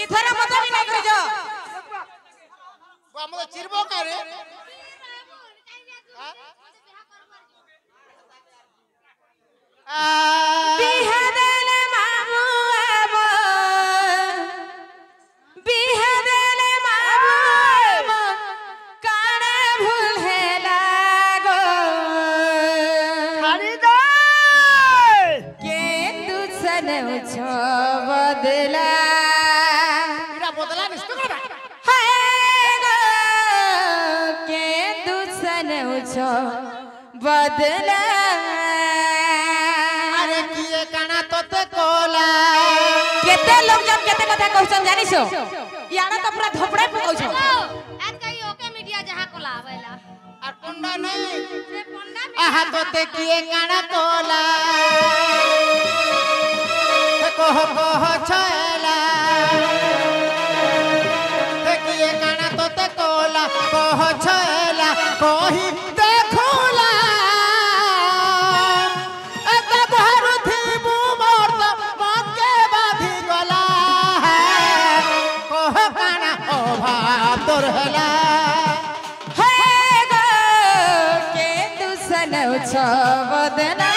इथरा मत भी नहीं करजो वो हमके चिरबो करे बिहारेले माबुआ मो बिहारेले माबुआ मो काना भुलेला गो खाली दे के दुसन छ बदला इरा बदला निस्तो कर हाय गो के दुसन छ बदला अरे किए काना तोते कोला केते लोग जब केते कथा कहछन जानिसो याना तो पूरा धपड़े पकाउछ आज कहीं ओके मीडिया जहां कोला आवेला और पंडा नहीं से पंडा आहा तोते किए काना कोला कह छला किए काना तोते कोला कह छला कही देखोला एता घर थीबू मोर तो मन के बाधी गला कह काना अभाव तोर हला हाय गो के दुसन छ बदला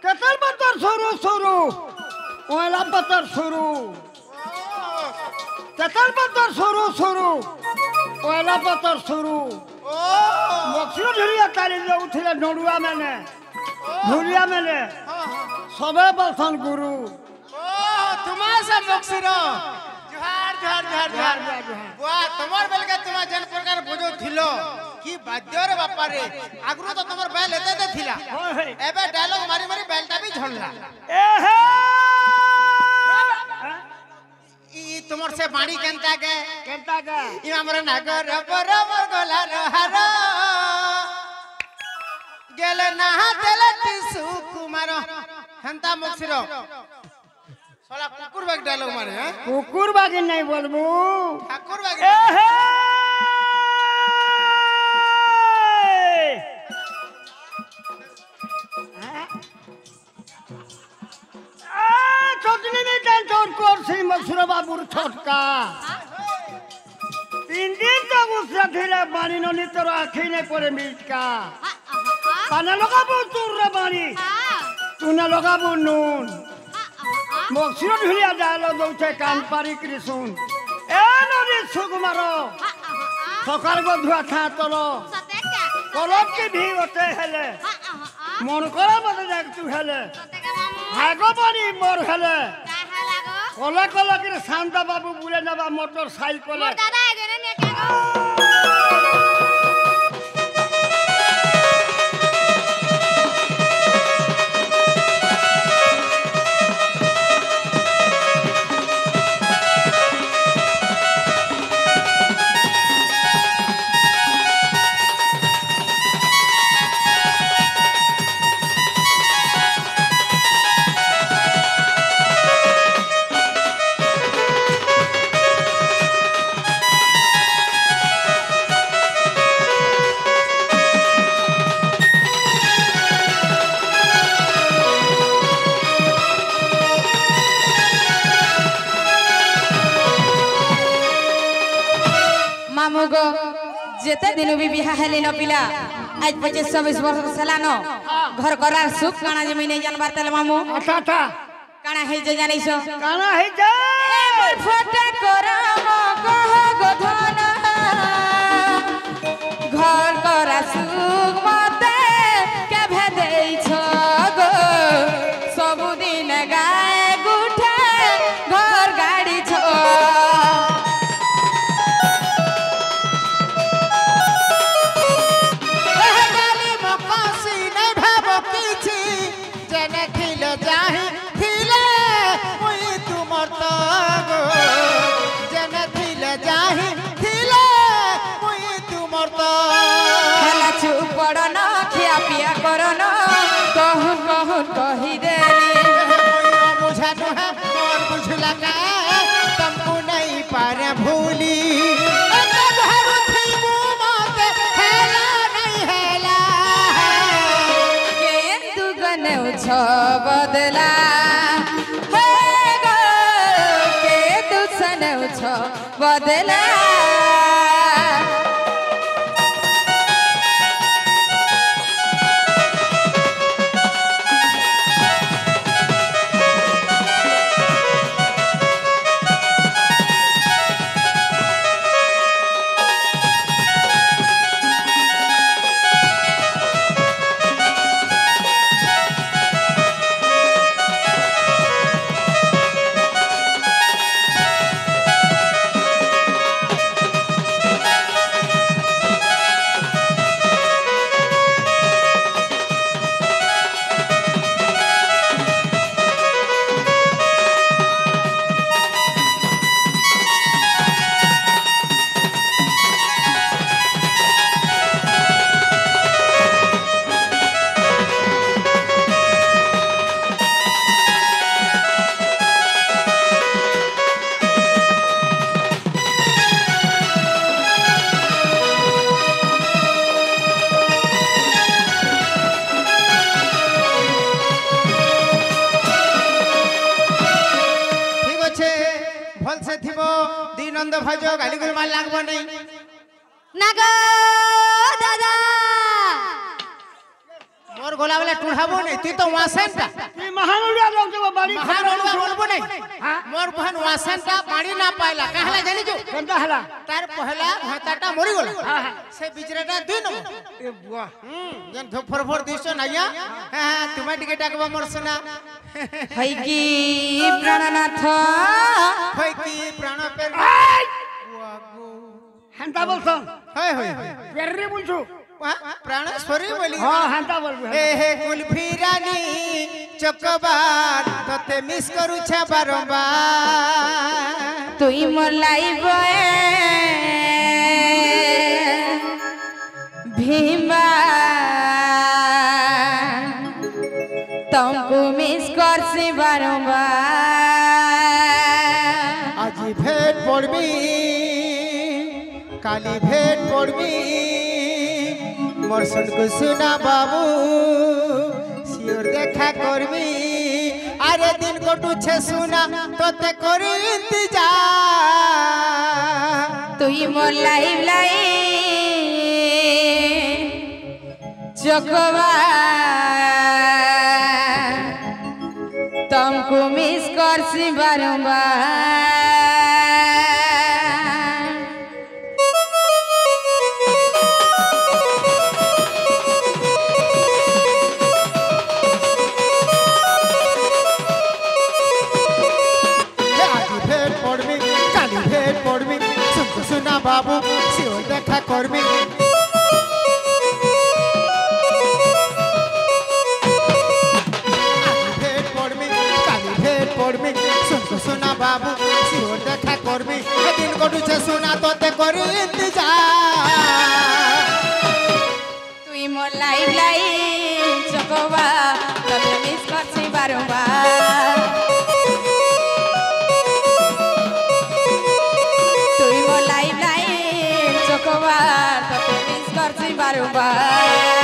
केतल पत्थर शुरू शुरू ओला पत्थर शुरू केतल पत्थर शुरू शुरू ओला पत्थर शुरू मक्सियो झुरिया ताली जो उठले नडुआ मैंने झुरिया मैंने सबे बसन गुरु तुम्हारा सब बक्सिरो जोहार जोहार जोहार जोहार बुआ तुम्हार बेल के तुम्हार जन प्रकार बुझो थिलो की बाद्य रे बापा रे आगरो तो तुम्हार बेल लेते ते थिला एबे डायलॉग मारी मारी बेलटा भी झड़ला ए हे ई तुम्हार से बाणी केनता के केंता का ई हमर नागर बराबर गोला रहार गेले ना देले टिसु कुमार हंता मुक्सिरो साला कुकुर बाग डायलॉग मारे हैं कुकुर बागी नहीं बोलबू ठाकुर बाग ए हे चटनी नहीं जान चोर कोर्सी मसुरा बाबूर छोटका 3 दिन तक उससे ढीले पानी ननी तो आखी नहीं पड़े मीट का पाना लगाबू तूर रे पानी तूने लगाबू नून मक्सियो ढुलिया डालो दौचे कान पारी कृष्ण ए नदी सुकुमारो सकाल को धुआ खा तलो सतेका कलम की भी होते हेले मन करा बदे जाक तू हेले सतेका मामू भागो पानी मोर हेले काहा लागो कला कला के शांता बाबू बुले नबा मोटर साइकिल मोर दादा एगरे ने कागो मामू गो जेते दिन भी बिहा हेले न पिला आज 25-26 वर्ष सलानो घर करार सुख काना जमी नहीं जानबार तले मामू अच्छा अच्छा काना हे जे जानिसो काना है जा मोर फटा करम कह गोधन घर करा सुख मते के भेदै छ गो सब दिन गाय गुठा घर गाड़ी छ डाली मकासी नहीं भाबो বদলা হে গো কে তুছ নেউছ বদলা भलसे थिबो दीनंद भाजो गाली गुल मार लागबो नै ना गो दादा मोर गोला वाला टुढ़ाबो नै तू तो वासनटा তুই মহানুড়া লোক দেব বাড়ি महान ओलवा बोलबो नै मोर बहन वासनटा पानी ना पाइला कहला जानि जो কেনটা হলা तार पहला हाताटा मरि गेल से बिचरेटा दुई नंबर এ বুয়া जन फर फर दिसो नाया हां तुमा टिके टाकबा मोर सुना है कि प्राणनाथ होय की प्राण पे হান্তা বলছন होय होय পেররে বলছো प्राण स्वरी बोली হ্যাঁ হান্তা বলবো ए हे कुल्फी रानी चकबार तते मिस करू छ बारंबार তুই মোর লাইব ভীমা तुमको मिस करसी बारंबार आज भेट पड़बी काली भेट पड़बी मोर सुन को सुना बाबू सियोर देखा करबी अरे दिन कटू छे सुना तोते करी इंतजार তুই মোর লাইব লাই চকবা तुमको मिस करसी बारंबार सुना बाबू सियोर देखा करबी भेट पड़बी काली भेट पड़बी सुना बाबू सियोर देखा करबी दिन कटू छे सुना तोते करी इंतजार তুই মোর লাইব লাই চকবা তোকে মিস করছি বারংবার তুই মোর লাইব লাই চকবা তোকে মিস করছি বারংবার